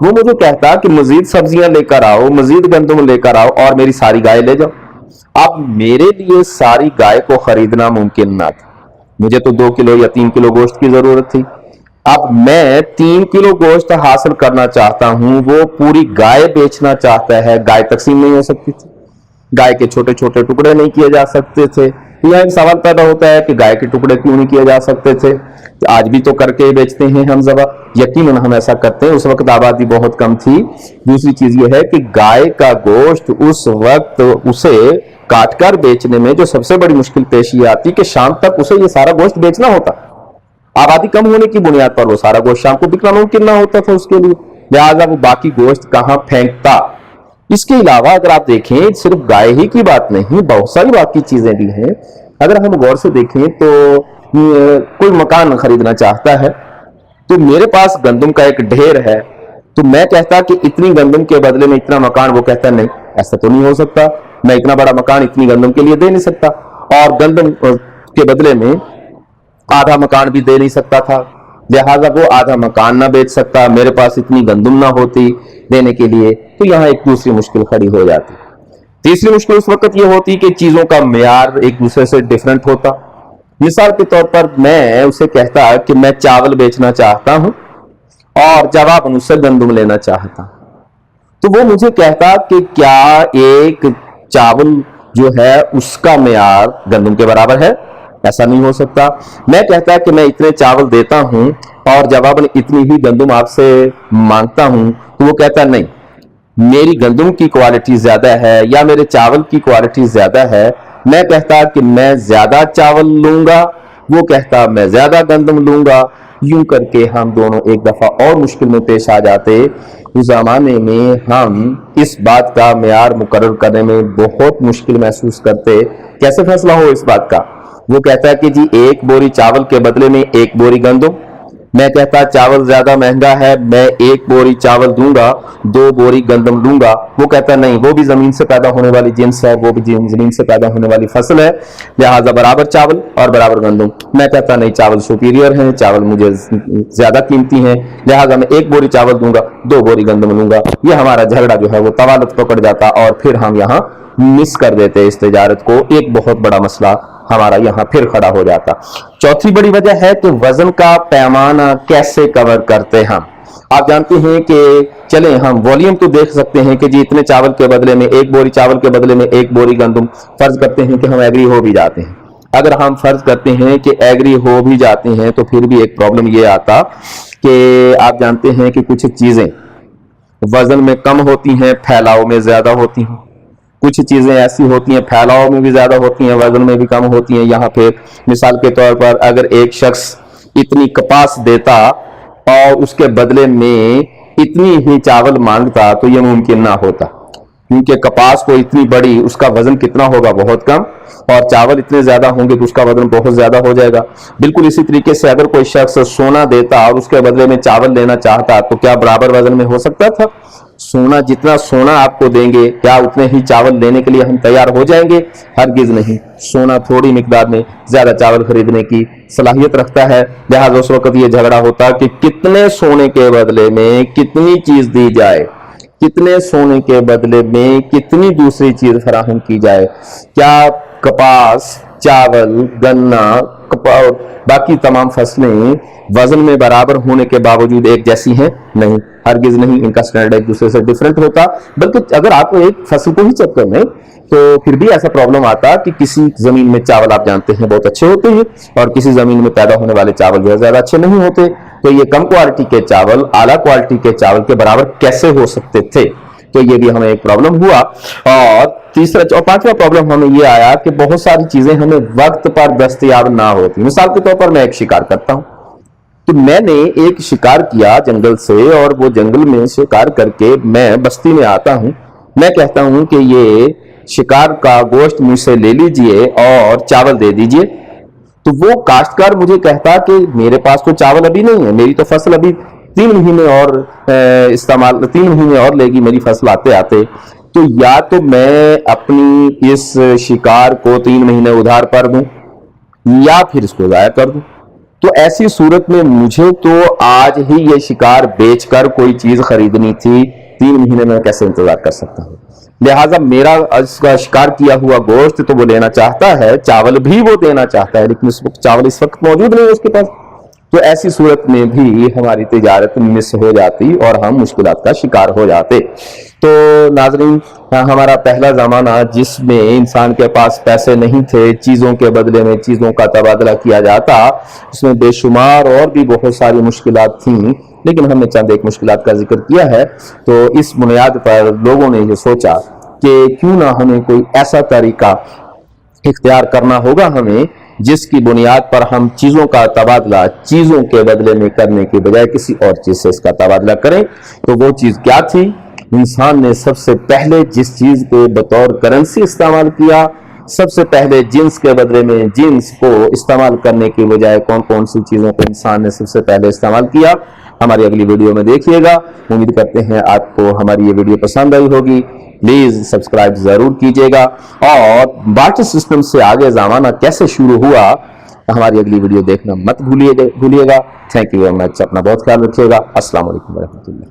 وہ مجھے کہتا کہ مزید سبزیاں لے کر آؤ، مزید گندم لے کر آؤ اور میری ساری گائے لے جاؤ۔ اب میرے لیے ساری گائے کو خریدنا ممکن نہ تھا، مجھے تو 2 کلو یا 3 کلو گوشت کی ضرورت تھی۔ اب میں 3 کلو گوشت حاصل کرنا چاہتا ہوں، وہ پوری گائے بیچنا چاہتا ہے، گائے تقسیم نہیں ہو سکتی تھی، گائے کے چھوٹے چھوٹے ٹکڑے نہیں کیے جا سکتے تھے۔ یہاں ایک سوال پیدا ہوتا ہے کہ گائے کے ٹکڑے کیوں نہیں کیے جا سکتے تھے؟ آج بھی تو کر کے بیچتے ہیں ہم ذبح، یقیناً ہم ایسا کرتے ہیں، اس وقت آبادی بہت کم تھی۔ دوسری چیز یہ ہے کہ گائے کا گوشت اس وقت اسے کاٹ کر بیچنے میں جو سب سے بڑی مشکل پیش یہ آتی کہ شام تک اسے یہ سارا گوشت بیچنا ہوتا، آبادی کم ہونے کی بنیاد پر وہ سارا گوشت شام کو بکنا ممکن نہ ہوتا تھا اس کے لیے، لہٰذا وہ باقی گوشت کہاں پھینکتا۔ اس کے علاوہ اگر آپ دیکھیں صرف گائے ہی کی بات نہیں، بہت ساری باقی چیزیں بھی ہیں۔ اگر ہم غور سے دیکھیں تو کوئی مکان خریدنا چاہتا ہے تو میرے پاس گندم کا ایک ڈھیر ہے، تو میں کہتا کہ اتنی گندم کے بدلے میں اتنا مکان، وہ کہتا نہیں ایسا تو نہیں ہو سکتا، میں اتنا بڑا مکان اتنی گندم کے لیے دے نہیں سکتا، اور گندم کے بدلے میں آدھا مکان بھی دے نہیں سکتا تھا، لہٰذا وہ آدھا مکان نہ بیچ سکتا، میرے پاس اتنی گندم نہ ہوتی دینے کے لیے، تو یہاں ایک دوسری مشکل کھڑی ہو جاتی۔ تیسری مشکل اس وقت یہ ہوتی کہ چیزوں کا معیار ایک دوسرے سے ڈیفرنٹ ہوتا۔ مثال کے طور پر میں اسے کہتا کہ میں چاول بیچنا چاہتا ہوں اور جواباً اس سے گندم لینا چاہتا ہوں، تو وہ مجھے کہتا کہ کیا ایک چاول جو ہے اس کا معیار گندم کے برابر ہے؟ ایسا نہیں ہو سکتا۔ میں کہتا کہ میں اتنے چاول دیتا ہوں اور جواباً اتنی ہی گندم آپ سے مانگتا ہوں، تو وہ کہتا نہیں، میری گندم کی کوالٹی زیادہ ہے یا میرے چاول کی کوالٹی زیادہ ہے۔ میں کہتا کہ میں زیادہ چاول لوں گا، وہ کہتا میں زیادہ گندم لوں گا، یوں کر کے ہم دونوں ایک دفعہ اور مشکل میں پیش آ جاتے۔ اس زمانے میں ہم اس بات کا معیار مقرر کرنے میں بہت مشکل محسوس کرتے، کیسے فیصلہ ہو اس بات کا؟ وہ کہتا ہے کہ جی 1 بوری چاول کے بدلے میں 1 بوری گندم، میں کہتا چاول زیادہ مہنگا ہے، میں 1 بوری چاول دوں گا، 2 بوری گندم لوں گا، وہ کہتا نہیں، وہ بھی زمین سے پیدا ہونے والی جنس ہے، وہ بھی زمین سے پیدا ہونے والی فصل ہے، لہٰذا برابر چاول اور برابر گندم۔ میں کہتا نہیں، چاول سپیریئر ہیں، چاول مجھے زیادہ قیمتی ہیں، لہٰذا میں 1 بوری چاول دوں گا، 2 بوری گندم لوں گا۔ یہ ہمارا جھگڑا جو ہے وہ طوالت پکڑ جاتا اور پھر ہم یہاں مس کر دیتے اس تجارت کو، ایک بہت بڑا مسئلہ ہمارا یہاں پھر کھڑا ہو جاتا۔ چوتھی بڑی وجہ ہے کہ وزن کا پیمانہ کیسے کور کرتے ہم۔ آپ جانتے ہیں کہ چلیں ہم والیوم تو دیکھ سکتے ہیں کہ جی اتنے چاول کے بدلے میں 1 بوری چاول کے بدلے میں 1 بوری گندم، فرض کرتے ہیں کہ ہم ایگری ہو بھی جاتے ہیں۔ اگر ہم فرض کرتے ہیں کہ ایگری ہو بھی جاتے ہیں تو پھر بھی ایک پرابلم یہ آتا کہ آپ جانتے ہیں کہ کچھ چیزیں وزن میں کم ہوتی ہیں، پھیلاؤ میں زیادہ ہوتی ہیں، کچھ چیزیں ایسی ہوتی ہیں پھیلاؤ میں بھی زیادہ ہوتی ہیں، وزن میں بھی کم ہوتی ہیں۔ یہاں پہ مثال کے طور پر اگر ایک شخص اتنی کپاس دیتا اور اس کے بدلے میں اتنی ہی چاول مانگتا تو یہ ممکن نہ ہوتا، کیونکہ کپاس کو اتنی بڑی، اس کا وزن کتنا ہوگا؟ بہت کم، اور چاول اتنے زیادہ ہوں گے تو اس کا وزن بہت زیادہ ہو جائے گا۔ بالکل اسی طریقے سے اگر کوئی شخص سونا دیتا اور اس کے بدلے میں چاول لینا چاہتا تو کیا برابر وزن میں ہو سکتا تھا؟ سونا جتنا سونا آپ کو دیں گے کیا اتنے ہی چاول لینے کے لیے ہم تیار ہو جائیں گے؟ ہرگز نہیں۔ سونا تھوڑی مقدار میں زیادہ چاول خریدنے کی صلاحیت رکھتا ہے، لہٰذا اس وقت یہ جھگڑا ہوتا کہ کتنے سونے کے بدلے میں کتنی چیز دی جائے، کتنے سونے کے بدلے میں کتنی دوسری چیز فراہم کی جائے۔ کیا کپاس، چاول، گنا، باقی تمام فصلیں وزن میں برابر ہونے کے باوجود ایک جیسی ہیں؟ نہیں، ہرگز نہیں، ان کا سٹینڈرڈ ایک دوسرے سے ڈیفرنٹ ہوتا۔ بلکہ اگر آپ ایک فصل کو ہی چیک کر لیں تو پھر بھی ایسا پرابلم آتا کہ کسی زمین میں چاول آپ جانتے ہیں بہت اچھے ہوتے ہیں اور کسی زمین میں پیدا ہونے والے چاول جو ہے زیادہ اچھے نہیں ہوتے، تو یہ کم کوالٹی کے چاول اعلیٰ کوالٹی کے چاول کے برابر کیسے ہو سکتے تھے؟ تو یہ بھی ہمیں ایک پرابلم ہوا۔ اور تیسرا اور پانچواں پرابلم ہمیں یہ آیا کہ بہت ساری چیزیں ہمیں وقت پر دستیاب نہ ہوتی۔ مثال کے طور پر میں ایک شکار کرتا ہوں، تو میں نے ایک شکار کیا جنگل سے، اور وہ جنگل میں شکار کر کے میں بستی میں آتا ہوں، میں کہتا ہوں کہ یہ شکار کا گوشت مجھ سے لے لیجئے اور چاول دے دیجئے، تو وہ کاشتکار مجھے کہتا کہ میرے پاس تو چاول ابھی نہیں ہے، میری تو فصل ابھی 3 مہینے اور 3 مہینے اور لے گی میری فصل آتے آتے، تو یا تو میں اپنی اس شکار کو 3 مہینے ادھار پر دوں یا پھر اس کو ضائع کر دوں۔ تو ایسی صورت میں مجھے تو آج ہی یہ شکار بیچ کر کوئی چیز خریدنی تھی، 3 مہینے میں کیسے انتظار کر سکتا ہوں؟ لہٰذا میرا اس کا شکار کیا ہوا گوشت تو وہ لینا چاہتا ہے، چاول بھی وہ دینا چاہتا ہے، لیکن اس وقت چاول اس وقت موجود نہیں ہے اس کے پاس. تو ایسی صورت میں بھی ہماری تجارت مس ہو جاتی اور ہم مشکلات کا شکار ہو جاتے. تو ناظرین، ہمارا پہلا زمانہ جس میں انسان کے پاس پیسے نہیں تھے، چیزوں کے بدلے میں چیزوں کا تبادلہ کیا جاتا، اس میں بے شمار اور بھی بہت ساری مشکلات تھیں، لیکن ہم نے چند ایک مشکلات کا ذکر کیا ہے. تو اس بنیاد پر لوگوں نے یہ سوچا کہ کیوں نہ ہمیں کوئی ایسا طریقہ اختیار کرنا ہوگا ہمیں جس کی بنیاد پر ہم چیزوں کا تبادلہ چیزوں کے بدلے میں کرنے کے بجائے کسی اور چیز سے اس کا تبادلہ کریں. تو وہ چیز کیا تھی؟ انسان نے سب سے پہلے جس چیز کو بطور کرنسی استعمال کیا، سب سے پہلے جنس کے بدلے میں جنس کو استعمال کرنے کی بجائے کون کون سی چیزوں کو انسان نے سب سے پہلے استعمال کیا، ہماری اگلی ویڈیو میں دیکھیے گا. امید کرتے ہیں آپ کو ہماری یہ ویڈیو پسند آئی ہوگی. پلیز سبسکرائب ضرور کیجیے گا، اور بارٹر سسٹم سے آگے زمانہ کیسے شروع ہوا ہماری اگلی ویڈیو دیکھنا مت بھولیے گا. Thank you very much. اپنا بہت خیال رکھیے گا. السلام علیکم ورحمۃ اللہ.